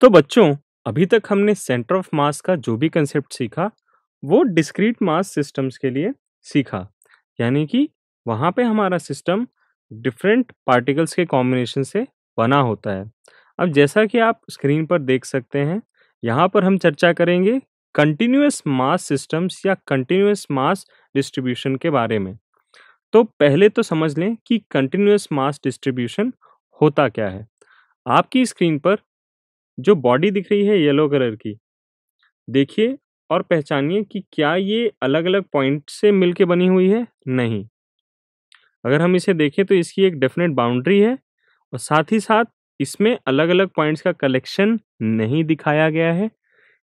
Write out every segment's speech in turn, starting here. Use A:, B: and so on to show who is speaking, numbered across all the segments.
A: तो बच्चों, अभी तक हमने सेंटर ऑफ मास का जो भी कंसेप्ट सीखा, वो डिस्क्रीट मास सिस्टम्स के लिए सीखा। यानी कि वहाँ पे हमारा सिस्टम डिफरेंट पार्टिकल्स के कॉम्बिनेशन से बना होता है। अब जैसा कि आप स्क्रीन पर देख सकते हैं, यहाँ पर हम चर्चा करेंगे कंटिन्यूअस मास सिस्टम्स या कंटिन्यूअस मास डिस्ट्रीब्यूशन के बारे में। तो पहले तो समझ लें कि कंटिन्यूअस मास डिस्ट्रीब्यूशन होता क्या है। आपकी स्क्रीन पर जो बॉडी दिख रही है येलो कलर की, देखिए और पहचानिए कि क्या ये अलग-अलग पॉइंट से मिलके बनी हुई है? नहीं। अगर हम इसे देखें तो इसकी एक डेफिनेट बाउंड्री है और साथ ही साथ इसमें अलग-अलग पॉइंट्स का कलेक्शन नहीं दिखाया गया है।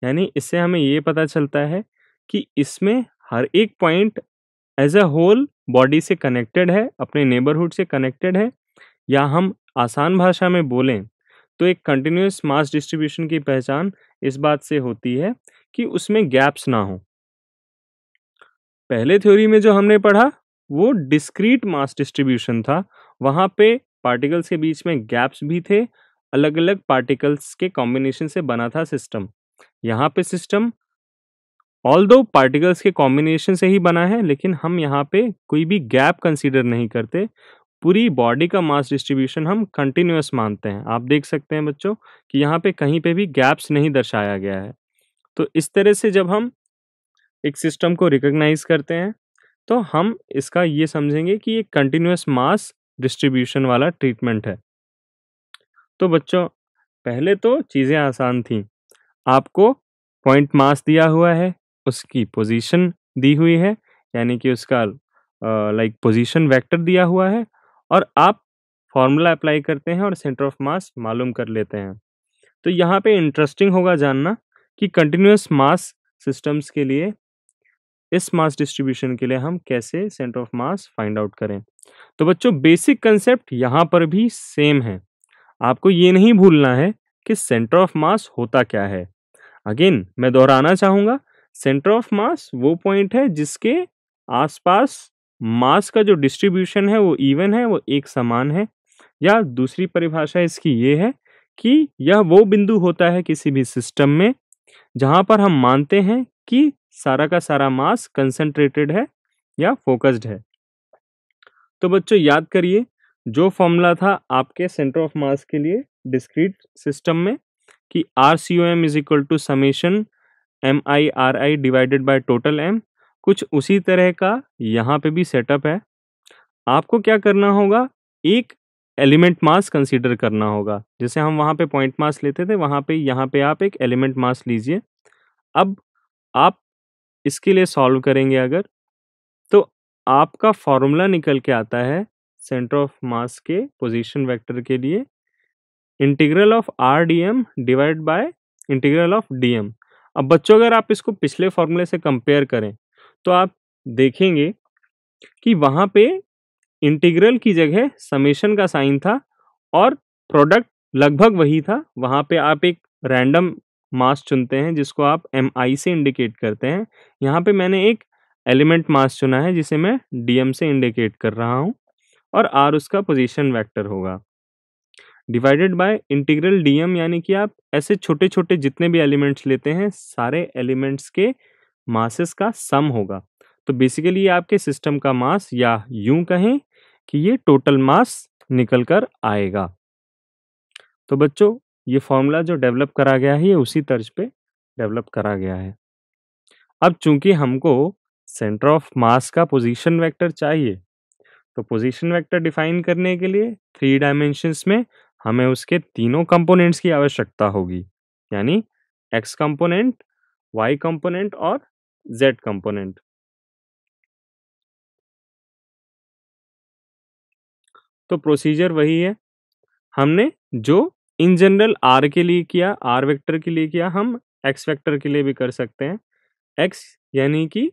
A: यानी इससे हमें ये पता चलता है कि इसमें हर एक point as a whole body से कनेक्टेड है, अपने नेबरहुड से कनेक्टेड है। या हम आसान भाषा में बोलें तो एक कंटिन्यूअस मास डिस्ट्रीब्यूशन की पहचान इस बात से होती है कि उसमें गैप्स ना हो। पहले थ्योरी में जो हमने पढ़ा वो डिस्क्रीट मास डिस्ट्रीब्यूशन था। वहाँ पे पार्टिकल्स के बीच में गैप्स भी थे, अलग-अलग पार्टिकल्स के कॉम्बिनेशन से बना था सिस्टम। यहाँ पे सिस्टम ऑल्दो पार्टिकल्स के कॉम्बिनेशन से ही बना है, लेकिन हम यहाँ पे कोई भी गैप कंसीडर नहीं करते। पूरी बॉडी का मास डिस्ट्रीब्यूशन हम कंटिन्यूअस मानते हैं। आप देख सकते हैं बच्चों कि यहाँ पे कहीं पे भी गैप्स नहीं दर्शाया गया है। तो इस तरह से जब हम एक सिस्टम को रिकॉग्नाइज करते हैं, तो हम इसका ये समझेंगे कि ये कंटिन्यूअस मास डिस्ट्रीब्यूशन वाला ट्रीटमेंट है। तो बच्चों, पहले तो चीज़ें आसान थीं। आपको पॉइंट मास दिया हुआ है, उसकी पोजीशन दी हुई है, यानी कि उसका लाइक पोजीशन वेक्टर दिया हुआ है और आप फॉर्मूला अप्लाई करते हैं और सेंटर ऑफ मास मालूम कर लेते हैं। तो यहाँ पे इंटरेस्टिंग होगा जानना कि कंटिन्यूअस मास सिस्टम्स के लिए इस मास डिस्ट्रीब्यूशन के लिए हम कैसे centre of mass find out करें। तो बच्चों, बेसिक कंसेप्ट यहाँ पर भी सेम है। आपको ये नहीं भूलना है कि सेंटर ऑफ मास होता क्या है। अगेन मैं दोहराना चाहूँगा, सेंटर ऑफ मास वो पॉइंट है जिसके आसपास मास का जो डिस्ट्रीब्यूशन है वो इवन है, वो एक समान है। या दूसरी परिभाषा इसकी ये है कि यह वो बिंदु होता है किसी भी सिस्टम में जहाँ पर हम मानते हैं कि सारा का सारा मास कंसंट्रेटेड है या फोकस्ड है। तो बच्चों याद करिए, जो फॉर्मूला था आपके सेंटर ऑफ मास के लिए डिस्क्रीट सिस्टम में कि RCOM is equal to summation MIRI divided by total M, कुछ उसी तरह का यहाँ पे भी सेटअप है। आपको क्या करना होगा, एक एलिमेंट मास कंसीडर करना होगा। जैसे हम वहाँ पे पॉइंट मास लेते थे, वहाँ पे यहाँ पे आप एक एलिमेंट मास लीजिए। अब आप इसके लिए सॉल्व करेंगे अगर, तो आपका फॉर्मूला निकल के आता है सेंटर ऑफ मास के पोजीशन वेक्टर के लिए integral of RdM divide by integral of DM। अब बच्चों, अगर आप इसको पिछले फॉर्मूले से कंपेयर करें तो आप देखेंगे कि वहाँ पे इंटीग्रल की जगह समेशन का साइन था और प्रोडक्ट लगभग वही था। वहाँ पे आप एक रैंडम मास चुनते हैं जिसको आप MI से इंडिकेट करते हैं। यहाँ पे मैंने एक एलिमेंट मास चुना है जिसे मैं DM से इंडिकेट कर रहा हूँ और R उसका पोजीशन वेक्टर होगा डिवाइडेड बाय इंटीग्रल DM, यानी कि आप ऐसे छोटे-छोटे जितने भी एलिमेंट्स लेते हैं सारे एलिमेंट्स के मासेस का सम होगा। तो बेसिकली ये आपके सिस्टम का मास, या यूं कहें कि ये टोटल मास निकल कर आएगा। तो बच्चों, ये फॉर्मूला जो डेवलप करा गया है ये उसी तर्ज पे डेवलप करा गया है। अब चूंकि हमको सेंटर ऑफ मास का पोजीशन वेक्टर चाहिए, तो पोजीशन वेक्टर डिफाइन करने के लिए 3 डायमेंशंस में हमें उसके तीनों कंपोनेंट्स की आवश्यकता होगी, यानी एक्स कंपोनेंट, वाई कंपोनेंट और जेड कंपोनेंट। तो प्रोसीजर वही है, हमने जो इन जनरल आर के लिए किया, आर वेक्टर के लिए किया, हम एक्स वेक्टर के लिए भी कर सकते हैं। एक्स यानी कि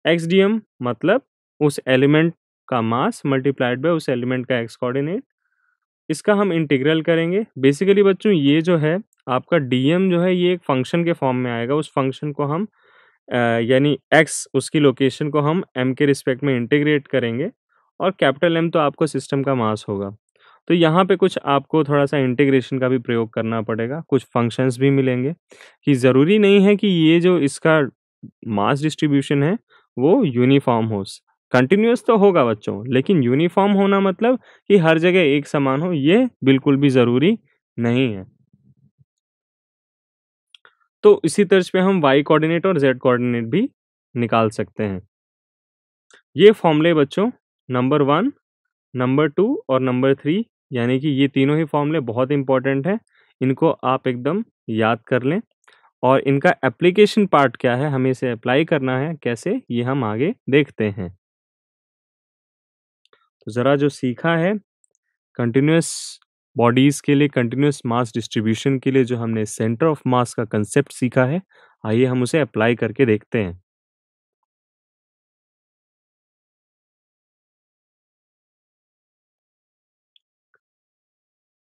A: एक्स डी एम मतलब उस एलिमेंट का मास मल्टीप्लाइड बाय उस एलिमेंट का एक्स कोऑर्डिनेट। इसका हम इंटीग्रल करेंगे। बेसिकली बच्चों, ये जो है आपका डीएम जो है ये एक फंक्शन के फॉर्म में आएगा। उस फंक्शन को हम यानी एक्स उसकी लोकेशन को हम एम के रिस्पेक्ट में इंटीग्रेट करेंगे और कैपिटल एम तो आपको सिस्टम का मास होगा। तो यहाँ पे कुछ आपको थोड़ा-सा इंटीग्रेशन का भी प्रयोग करना पड़ेगा, कुछ फंक्शंस भी मिलेंगे कि ज़रूरी नहीं है कि ये जो इसका मास डिस्ट्रीब्यूशन है, वो यूनिफ़ॉर्म हो। कंटीन्यूअस तो होगा बच्चों, लेकिन यूनिफ़ॉर्म होना मतलब कि हर जगह एक समान हो, ये बिल्कुल भी ज़रूरी नहीं है। तो इसी तर्ज पे हम वाई कोऑर्डिनेट और ज़ेड कोऑर्डिनेट भी निकाल सकते हैं। ये फ़ॉर्मूले बच्चों नंबर 1, नंबर 2 और नंबर 3 यानी कि ये तीनों ही फ़ॉर्मूले बहुत इम्पोर्टेंट हैं। इनको आप एकदम याद कर लें और इनका एप्लीकेशन पार्ट क्या है, हमें इसे अप्लाई करना है कैसे, ये हम आगे देखते हैं। तो ज़रा जो सीखा है कंटीन्यूअस बॉडीज़ के लिए कंटीन्यूअस मास डिस्ट्रीब्यूशन के लिए जो हमने सेंटर ऑफ मास का कांसेप्ट सीखा है, आइए हम उसे अप्लाई करके देखते हैं।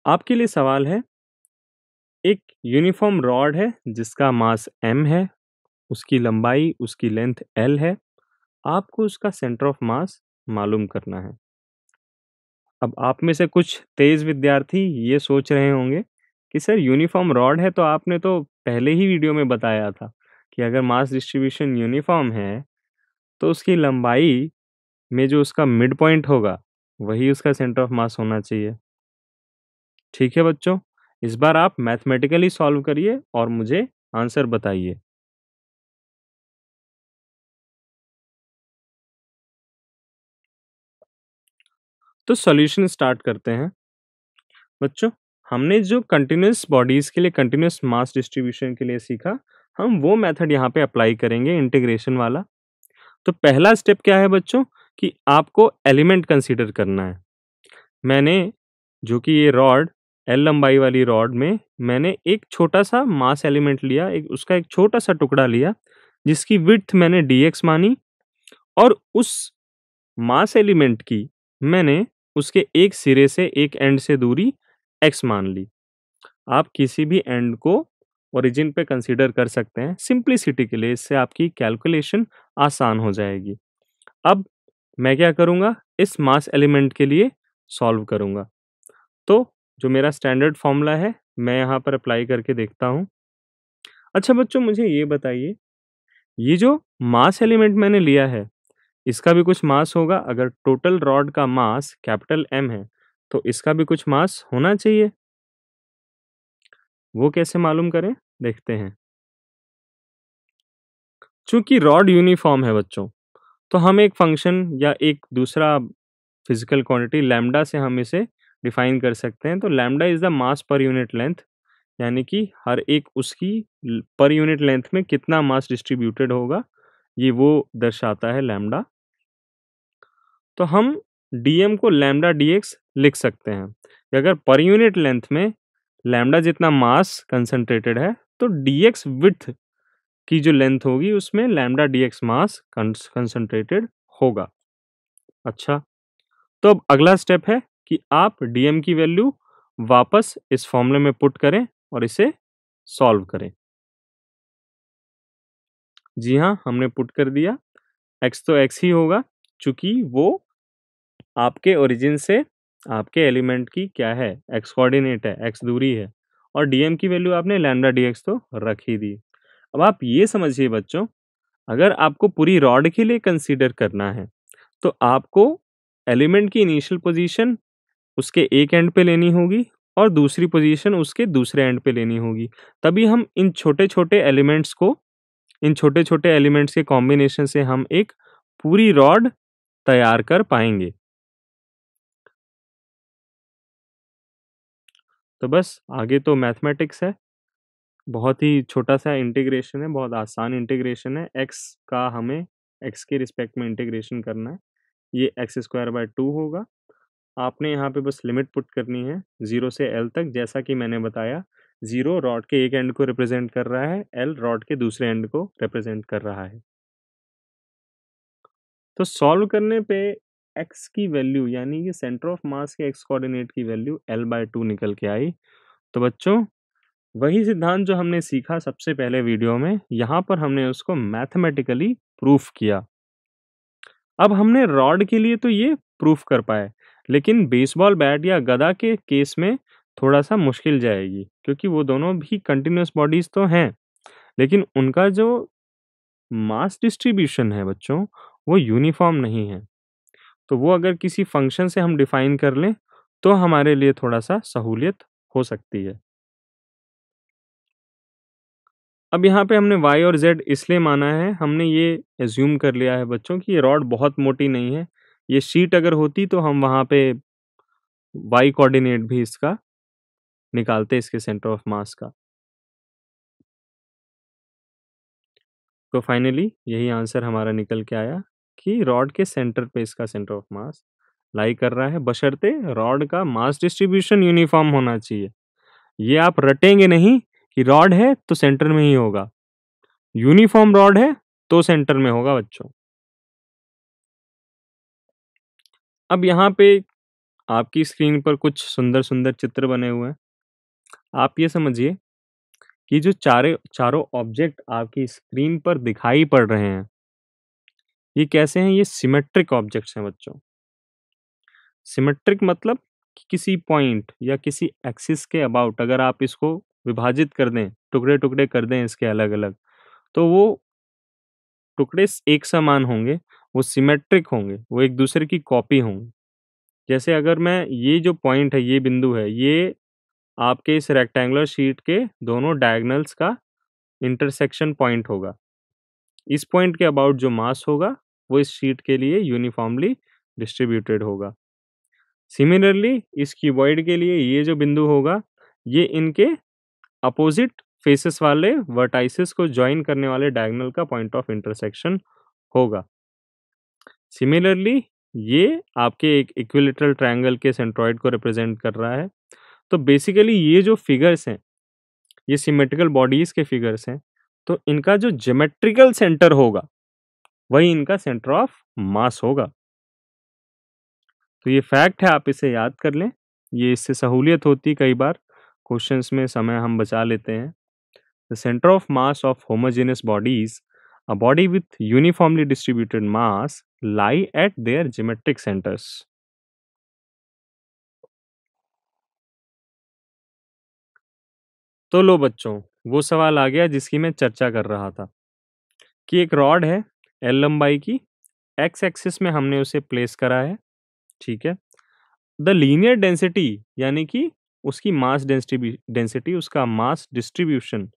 A: आपके लिए सवाल है, एक यूनिफ़ॉर्म रॉड है जिसका मास m है, उसकी लंबाई, उसकी लेंथ l है, आपको उसका सेंटर ऑफ मास मालूम करना है। अब आप में से कुछ तेज़ विद्यार्थी ये सोच रहे होंगे कि सर यूनिफ़ॉर्म रॉड है तो आपने तो पहले ही वीडियो में बताया था कि अगर मास डिस्ट्रीब्यूशन यूनिफ़ॉर्म है, तो उसकी लंबाई में जो उसका मिड पॉइंट होगा, वही उसका सेंटर ऑफ मास होना चाहिए। ठीक है बच्चों, इस बार आप मैथमेटिकली सॉल्व करिए और मुझे आंसर बताइए। तो सॉल्यूशन स्टार्ट करते हैं। बच्चों, हमने जो कंटीन्यूअस बॉडीज़ के लिए कंटीन्यूअस मास डिस्ट्रीब्यूशन के लिए सीखा, हम वो मेथड यहाँ पे अप्लाई करेंगे इंटीग्रेशन वाला। तो पहला स्टेप क्या है बच्चों कि आपको एलिमेंट कंसीडर करना है। मैंने जो कि ये रॉड एल लंबाई वाली रॉड में मैंने एक छोटा-सा मास एलिमेंट लिया, एक उसका एक छोटा-सा टुकड़ा लिया, जिसकी विड्थ मैंने dx मानी और उस मास एलिमेंट की मैंने उसके एक सिरे से एक एंड से दूरी x मान ली। आप किसी भी एंड को ओरिजिन पे कंसीडर कर सकते हैं सिंप्लिसिटी के लिए, इससे आपकी कैलकुलेशन आसान हो जाएगी। अब मैं क्या करूँगा, इस मास एलिमेंट के लिए सॉल्व करूँगा। तो जो मेरा स्टैंडर्ड फॉर्मूला है, मैं यहाँ पर अप्लाई करके देखता हूँ। अच्छा बच्चों मुझे ये बताइए, ये जो मास एलिमेंट मैंने लिया है, इसका भी कुछ मास होगा। अगर टोटल रॉड का मास कैपिटल M है, तो इसका भी कुछ मास होना चाहिए। वो कैसे मालूम करें? देखते हैं। चूँकि रॉड यूनिफ़ॉर्म है बच्चों, तो हम एक फ़ंक्शन या एक दूसरा फिज़िकल क्वांटिटी लैम्ब्डा से हम इसे डिफ़ाइन कर सकते हैं। तो lambda is the mass per unit length, यानी कि हर एक उसकी पर यूनिट लेंथ में कितना मास डिस्ट्रीब्यूटेड होगा, ये वो दर्शाता है लैम्ब्डा। तो हम डीएम को लैम्ब्डा डीएक्स लिख सकते हैं कि अगर पर यूनिट लेंथ में लैम्ब्डा जितना मास कंसंट्रेटेड है, तो डीएक्स विड्थ की जो लेंथ होगी उसमें लैम्ब्डा डीएक्स मास कंसंट्रेटेड होगा। अच्छा, तो अब अगला स्टेप है कि आप डीएम की वैल्यू वापस इस फॉर्मूले में पुट करें और इसे सॉल्व करें। जी हाँ, हमने पुट कर दिया। एक्स तो एक्स ही होगा, चूँकि वो आपके ओरिजिन से आपके एलिमेंट की क्या है, एक्स कोऑर्डिनेट है, एक्स दूरी है और डीएम की वैल्यू आपने लैम्ब्डा डीएक्स तो रख ही दी। अब आप ये समझिए बच्चों, अगर आपको पूरी रॉड के लिए कंसीडर करना है, तो आपको एलिमेंट की इनिशियल पोजीशन उसके एक एंड पे लेनी होगी और दूसरी पोजीशन उसके दूसरे एंड पे लेनी होगी। तभी हम इन छोटे-छोटे एलिमेंट्स के कॉम्बिनेशन से हम एक पूरी रॉड तैयार कर पाएँगे। तो बस आगे तो मैथमेटिक्स है। बहुत ही छोटा-सा इंटीग्रेशन है, बहुत आसान इंटीग्रेशन है। एक्स के रिस्पेक्ट में इंटीग्रेशन करना है। ये एक्स स्क्वायर बाय 2 होगा। आपने यहाँ पे बस लिमिट पुट करनी है 0 से L तक, जैसा कि मैंने बताया। 0 रॉड के एक एंड को रिप्रेजेंट कर रहा है, L रॉड के दूसरे एंड को रिप्रेजेंट कर रहा है। तो सॉल्व करने पे x की वैल्यू यानी कि सेंटर ऑफ मास के x कोऑर्डिनेट की वैल्यू L/2 निकल के आई। तो बच्चों, वही सिद्धांत जो हमने सीखा सबसे पहले वीडियो में, यहाँ पर हमने उसको मैथमेटिकली प्रूफ किया। अब हमने रॉड के लिए तो ये प्रूफ कर पाए, लेकिन बेसबॉल बैट या गदा के केस में थोड़ा-सा मुश्किल जाएगी, क्योंकि वो दोनों भी कंटीन्यूअस बॉडीज़ तो हैं, लेकिन उनका जो मास डिस्ट्रीब्यूशन है बच्चों, वो यूनिफ़ॉर्म नहीं है। तो वो अगर किसी फ़ंक्शन से हम डिफ़ाइन कर लें, तो हमारे लिए थोड़ा-सा सहूलियत हो सकती है। अब यहाँ पे हमने वाई और ज़ेड इसलिए माना है, हमने ये अज़्यूम कर लिया है बच्चों कि ये रॉड बहुत मोटी नहीं है। ये शीट अगर होती तो हम वहाँ पे वाई कोऑर्डिनेट भी इसका निकालते, इसके सेंटर ऑफ मास का। तो फाइनली यही आंसर हमारा निकल के आया कि रॉड के सेंटर पे इसका सेंटर ऑफ मास लाई कर रहा है, बशर्ते रॉड का मास डिस्ट्रीब्यूशन यूनिफ़ॉर्म होना चाहिए। ये आप रटेंगे नहीं कि रॉड है तो सेंटर में ही होगा। यूनिफ़ॉर्म रॉड है तो सेंटर में होगा बच्चों। अब यहाँ पे आपकी स्क्रीन पर कुछ सुंदर-सुंदर चित्र बने हुए हैं। आप ये समझिए कि जो चारों ऑब्जेक्ट आपकी स्क्रीन पर दिखाई पड़ रहे हैं, ये कैसे हैं? ये सिमेट्रिक ऑब्जेक्ट्स हैं बच्चों। सिमेट्रिक मतलब कि किसी पॉइंट या किसी एक्सिस के अबाउट अगर आप इसको विभाजित कर दें, टुकड़े-टुकड़े कर दें इसके अलग-अलग, तो वो टुकड़े एक समान होंगे, वो सिमेट्रिक होंगे, वो एक दूसरे की कॉपी होंगे। जैसे अगर मैं ये जो पॉइंट है, ये बिंदु है, ये आपके इस रेक्टेंगुलर शीट के दोनों डायगोनल्स का इंटरसेक्शन पॉइंट होगा। इस पॉइंट के अबाउट जो मास होगा, वो इस शीट के लिए यूनिफ़ॉर्मली डिस्ट्रीब्यूटेड होगा। सिमिलरली इस क्यूबॉइड के लिए ये जो बिंदु होगा, ये इनके अपोजिट फेसेस वाले वर्टाइसेस को जॉइन करने वाले डायगोनल का पॉइंट ऑफ इंटरसेक्शन होगा। सिमिलरली ये आपके एक इक्विलैटरल ट्रायंगल के सेंट्रॉइड को रिप्रेजेंट कर रहा है। तो बेसिकली ये जो फिगर्स हैं, ये सिमेट्रिकल बॉडीज़ के फिगर्स हैं, तो इनका जो ज्योमेट्रिकल सेंटर होगा, वही इनका सेंटर ऑफ मास होगा। तो ये फैक्ट है, आप इसे याद कर लें। ये इससे सहूलियत होती है, कई बार क्वेश्चंस में समय हम बचा लेते हैं। The centre of mass of homogeneous bodies, a body with uniformly distributed mass, lie at there geometric centres. तो लो बच्चों, वो सवाल आ गया जिसकी मैं चर्चा कर रहा था कि एक रॉड है एल लंबाई की, एक्स एक्सिस में हमने उसे प्लेस करा है, ठीक है। द लीनियर डेंसिटी यानी कि उसकी मास डेंसिटी, उसका मास डिस्ट्रीब्यूशन,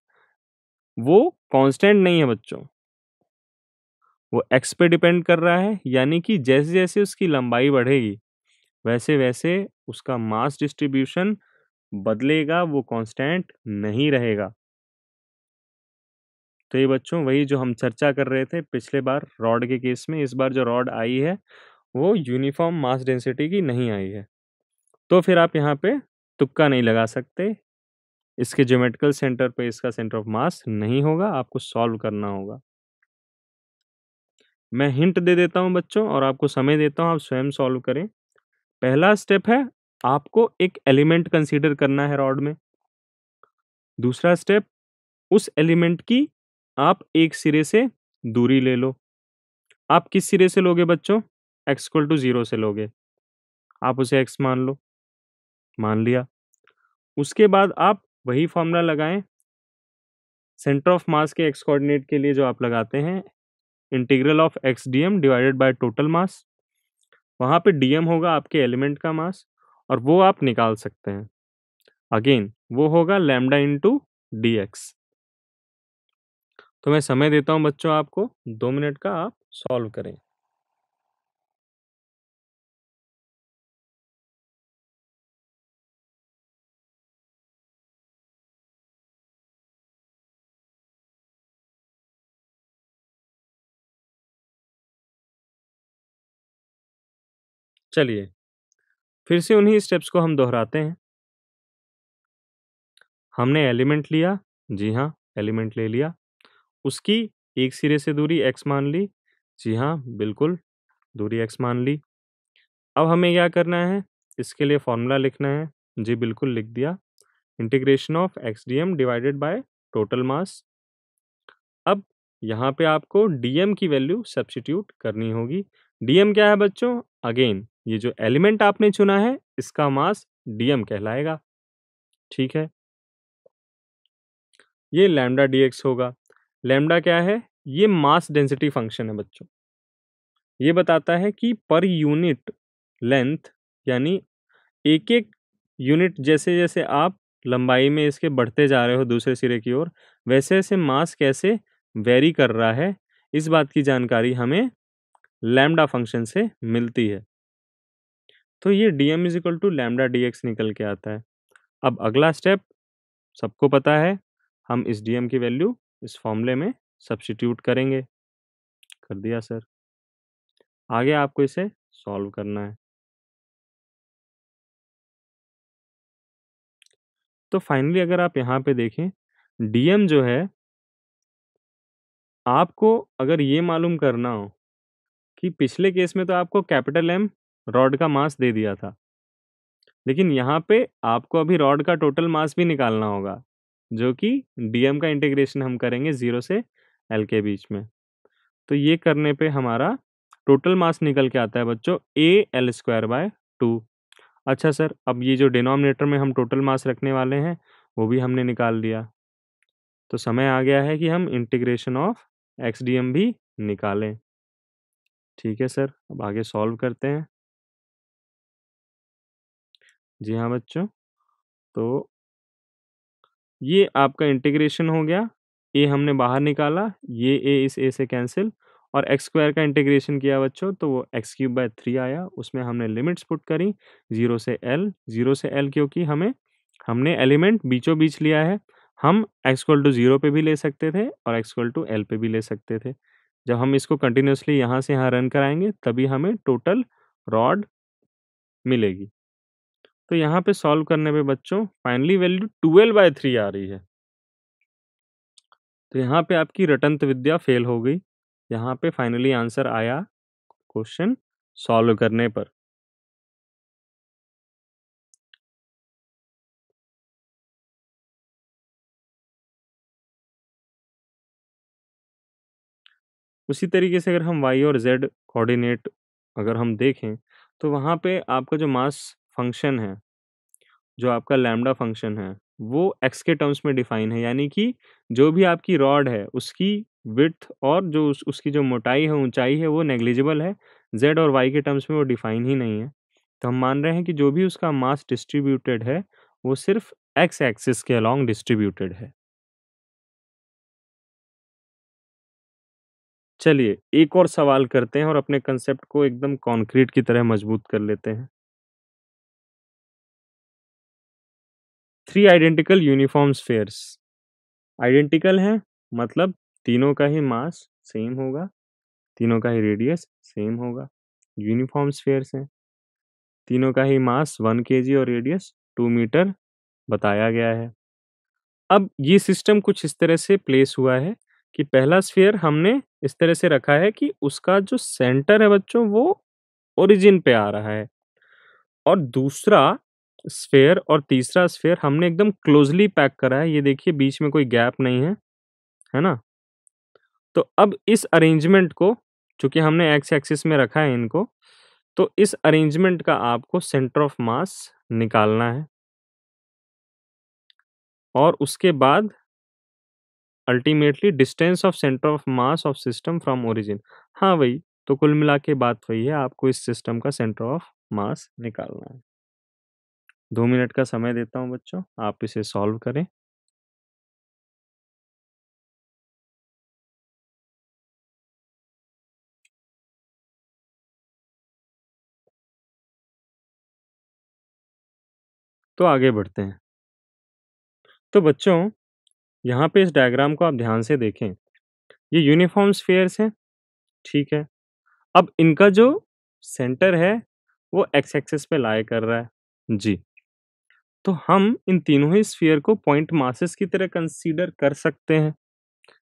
A: वो कांस्टेंट नहीं है बच्चों, वो एक्स पे डिपेंड कर रहा है। यानी कि जैसे जैसे उसकी लंबाई बढ़ेगी, वैसे वैसे उसका मास डिस्ट्रीब्यूशन बदलेगा, वो कांस्टेंट नहीं रहेगा। तो ये बच्चों वही जो हम चर्चा कर रहे थे पिछले बार रॉड के केस में, इस बार जो रॉड आई है वो यूनिफॉर्म मास डेंसिटी की नहीं आई है। तो फिर आप यहाँ पे तुक्का नहीं लगा सकते, इसके ज्योमेट्रिकल सेंटर पे इसका सेंटर ऑफ मास नहीं होगा, आपको सॉल्व करना होगा। मैं हिंट दे देता हूँ बच्चों और आपको समय देता हूँ, आप स्वयं सॉल्व करें। पहला स्टेप है, आपको एक एलिमेंट कंसीडर करना है रॉड में। दूसरा स्टेप, उस एलिमेंट की आप एक सिरे से दूरी ले लो। आप किस सिरे से लोगे बच्चों? x इक्वल टू 0 से लोगे। आप उसे x मान लो, मान लिया। उसके बाद आप वही फॉर्मूला लगाएं सेंटर ऑफ मास के x कोऑर्डिनेट के लिए जो आप लगाते हैं, integral of X D M divided by total mass. वहाँ पे डीएम होगा आपके एलिमेंट का मास, और वो आप निकाल सकते हैं। अगेन वो होगा लैम्डा इंटू डी एक्स। तो मैं समय देता हूँ बच्चों आपको 2 मिनट का, आप सॉल्व करें। चलिए फिर से उन्हीं स्टेप्स को हम दोहराते हैं। हमने एलिमेंट लिया, जी हाँ, एलिमेंट ले लिया। उसकी एक सिरे से दूरी x मान ली, जी हाँ, बिल्कुल, दूरी x मान ली। अब हमें क्या करना है? इसके लिए फॉर्मूला लिखना है। जी बिल्कुल, लिख दिया। Integration of X D M divided by total mass. अब यहाँ पे आपको डीएम की वैल्यू सब्स्टिट्यूट करनी होगी। डीएम क्या है बच्चों? अगेन ये जो एलिमेंट आपने चुना है इसका मास डीएम कहलाएगा। ठीक है, ये लैम्डा डीएक्स होगा। लैम्डा क्या है? ये मास डेंसिटी फंक्शन है बच्चों। ये बताता है कि पर यूनिट लेंथ, यानी एक एक यूनिट जैसे जैसे आप लंबाई में इसके बढ़ते जा रहे हो दूसरे सिरे की ओर, वैसे वैसे मास कैसे वेरी कर रहा है, इस बात की जानकारी हमें लैम्डा फंक्शन से मिलती है। तो ये dm is equal to lambda dx निकल के आता है। अब अगला स्टेप सबको पता है, हम इस dm की वैल्यू इस फॉर्मूले में सब्स्टिट्यूट करेंगे। कर दिया सर। आगे आपको इसे सॉल्व करना है। तो फाइनली अगर आप यहाँ पे देखें, dm जो है, आपको अगर ये मालूम करना हो कि पिछले केस में तो आपको कैपिटल M रॉड का मास दे दिया था, लेकिन यहाँ पे आपको अभी रॉड का टोटल मास भी निकालना होगा, जो कि dm का इंटीग्रेशन हम करेंगे 0 से L के बीच में। तो ये करने पे हमारा टोटल मास निकल के आता है बच्चों AL²/2। अच्छा सर, अब ये जो डिनोमिनेटर में हम टोटल मास रखने वाले हैं वो भी हमने निकाल लिया। तो समय आ गया है कि हम इंटीग्रेशन ऑफ XDM भी निकालें। ठीक है सर, अब आगे सॉल्व करते हैं। जी हाँ बच्चों, तो ये आपका इंटीग्रेशन हो गया। ए हमने बाहर निकाला, ये ए इस ए से कैंसिल, और एक्स स्क्वायर का इंटीग्रेशन किया बच्चों तो वो x³/3 आया। उसमें हमने लिमिट्स पुट करी 0 से L, 0 से L क्योंकि हमने एलिमेंट बीचों बीच लिया है। हम x=0 पे भी ले सकते थे और x=L पे भी ले सकते थे। जब हम इसको कंटिन्यूअसली यहाँ से यहाँ रन कराएंगे तभी हमें टोटल रॉड मिलेगी। तो यहाँ पे सॉल्व करने पे बच्चों फाइनली वैल्यू 12/3 आ रही है। तो यहाँ पे आपकी रटंत विद्या फेल हो गई। यहाँ पे फाइनली आंसर आया क्वेश्चन सॉल्व करने पर। उसी तरीके से अगर हम y और z कोऑर्डिनेट अगर हम देखें तो वहाँ पे आपका जो मास फंक्शन है, जो आपका लैम्डा फंक्शन है, वो x के टर्म्स में डिफाइन है। यानी कि जो भी आपकी रॉड है उसकी विड्थ और जो उसकी जो मोटाई है, ऊंचाई है, वो नेग्लिजिबल है। z और y के टर्म्स में वो डिफाइन ही नहीं है। तो हम मान रहे हैं कि जो भी उसका मास डिस्ट्रीब्यूटेड है वो सिर्फ x एक्सिस के अलोंग डिस्ट्रीब्यूटेड है। चलिए एक और सवाल करते हैं और अपने कंसेप्ट को एकदम कॉन्क्रीट की तरह मजबूत कर लेते हैं। 3 आइडेंटिकल यूनिफॉर्म स्फीयर्स। आइडेंटिकल हैं मतलब तीनों का ही मास सेम होगा, तीनों का ही रेडियस सेम होगा। यूनिफॉर्म स्फीयर्स हैं, तीनों का ही मास 1 kg और रेडियस 2 मीटर बताया गया है। अब ये सिस्टम कुछ इस तरह से प्लेस हुआ है कि पहला स्फीयर हमने इस तरह से रखा है कि उसका जो सेंटर है बच्चों वो ओरिजिन पे आ रहा है, और दूसरा स्फीयर और तीसरा स्फीयर हमने एकदम क्लोजली पैक करा है। ये देखिए बीच में कोई गैप नहीं है ना? तो अब इस अरेंजमेंट को, चूंकि हमने एक्स एक्सिस में रखा है इनको, तो इस अरेंजमेंट का आपको सेंटर ऑफ मास निकालना है और उसके बाद ultimately distance of centre of mass of system from origin. हाँ वही, तो कुल मिला के बात वही है, आपको इस सिस्टम का सेंटर ऑफ मास निकालना है। 2 मिनट का समय देता हूँ बच्चों, आप इसे सॉल्व करें। तो आगे बढ़ते हैं। तो बच्चों यहाँ पे इस डायग्राम को आप ध्यान से देखें, ये यूनिफॉर्म स्फीयर्स हैं, ठीक है। अब इनका जो सेंटर है वो एक्स एक्सिस पे लाई कर रहा है जी। तो हम इन तीनों ही स्फीयर को पॉइंट मासेस की तरह कंसीडर कर सकते हैं।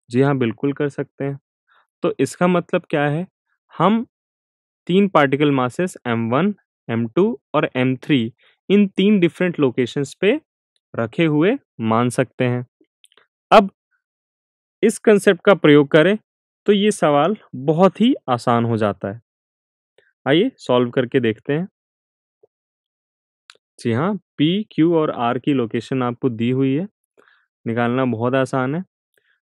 A: जी हाँ, बिल्कुल कर सकते हैं। तो इसका मतलब क्या है, हम तीन पार्टिकल मासेस m1, m2 और m3 इन तीन डिफरेंट लोकेशंस पे रखे हुए मान सकते हैं। अब इस कंसेप्ट का प्रयोग करें तो ये सवाल बहुत ही आसान हो जाता है। आइए सॉल्व करके देखते हैं। जी हाँ, पी, क्यू और आर की लोकेशन आपको दी हुई है, निकालना बहुत आसान है।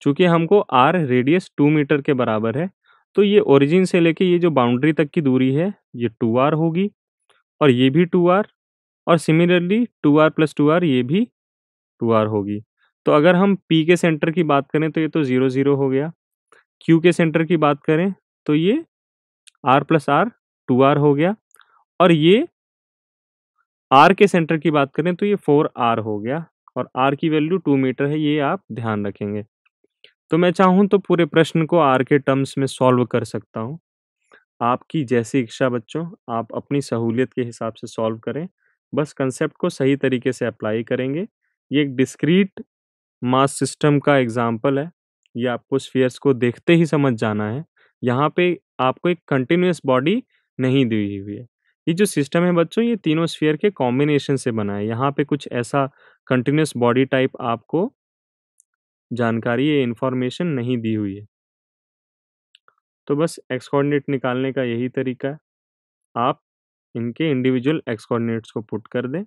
A: चूँकि हमको आर रेडियस 2 मीटर के बराबर है, तो ये ओरिजिन से लेके ये जो बाउंड्री तक की दूरी है, ये 2r होगी और ये भी 2r और सिमिलरली 2r + 2r ये भी 2r होगी। तो अगर हम P के सेंटर की बात करें तो ये तो 0, 0 हो गया। Q के सेंटर की बात करें तो ये r + r 2r हो गया और ये R के सेंटर की बात करें तो ये 4r हो गया और r की वैल्यू 2 मीटर है, ये आप ध्यान रखेंगे। तो मैं चाहूँ तो पूरे प्रश्न को r के टर्म्स में सॉल्व कर सकता हूँ। आपकी जैसी इच्छा बच्चों, आप अपनी सहूलियत के हिसाब से सॉल्व करें, बस कंसेप्ट को सही तरीके से अप्लाई करेंगे। ये एक डिस्क्रीट मास सिस्टम का एग्ज़ाम्पल है, ये आपको स्फीयर्स को देखते ही समझ जाना है। यहाँ पे आपको एक कंटीन्यूअस बॉडी नहीं दी हुई है। ये जो सिस्टम है बच्चों, ये तीनों स्फीयर के कॉम्बिनेशन से बना है। यहाँ पे कुछ ऐसा कंटीन्यूअस बॉडी टाइप आपको जानकारी या इन्फॉर्मेशन नहीं दी हुई है। तो बस एक्स कोऑर्डिनेट निकालने का यही तरीका है। आप इनके इंडिविजुअल एक्स कोऑर्डिनेट्स को पुट कर दें।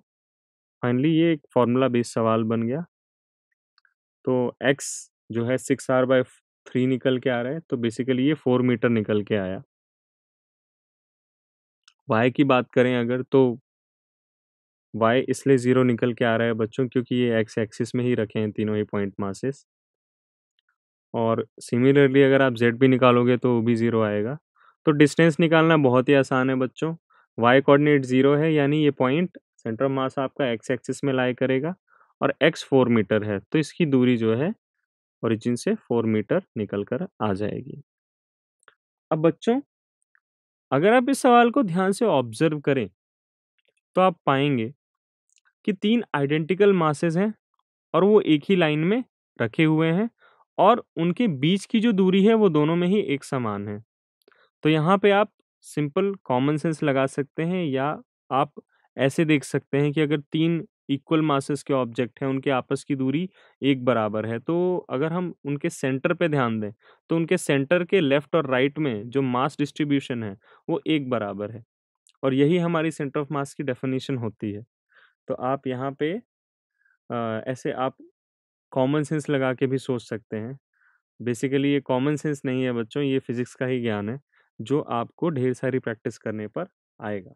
A: फाइनली ये एक फॉर्मूला बेस्ड सवाल बन गया। तो एक्स जो है 6r/3 निकल के आ रहा है, तो बेसिकली ये 4 मीटर निकल के आया। वाई की बात करें अगर तो वाई इसलिए 0 निकल के आ रहा है बच्चों क्योंकि ये एक्स एक्सिस में ही रखे हैं तीनों ही पॉइंट मासेस। और सिमिलरली अगर आप जेड भी निकालोगे तो वो भी 0 आएगा। तो डिस्टेंस निकालना बहुत ही आसान है बच्चों। वाई कोऑर्डिनेट 0 है यानी ये पॉइंट सेंटर ऑफ मास आपका एक्स एक्सिस में लाई करेगा और एक्स 4 मीटर है, तो इसकी दूरी जो है ओरिजिन से 4 मीटर निकल कर आ जाएगी। अब बच्चों, अगर आप इस सवाल को ध्यान से ऑब्जर्व करें, तो आप पाएंगे कि 3 आइडेंटिकल मासेस हैं और वो एक ही लाइन में रखे हुए हैं और उनके बीच की जो दूरी है वो दोनों में ही एक समान है। तो यहाँ पे आप सिंपल कॉमन सेंस लगा सकते हैं या आप ऐसे देख सकते हैं कि अगर 3 इक्वल मासेस के ऑब्जेक्ट हैं, उनके आपस की दूरी एक बराबर है, तो अगर हम उनके सेंटर पे ध्यान दें, तो उनके सेंटर के लेफ्ट और राइट में जो मास डिस्ट्रीब्यूशन है, वो एक बराबर है और यही हमारी सेंटर ऑफ मास की डेफिनिशन होती है। तो आप यहाँ पे ऐसे आप कॉमन सेंस लगा के भी सोच सकते हैं। बेसिकली ये कॉमन सेंस नहीं है बच्चों, ये फिज़िक्स का ही ज्ञान है, जो आपको ढेर सारी प्रैक्टिस करने पर आएगा।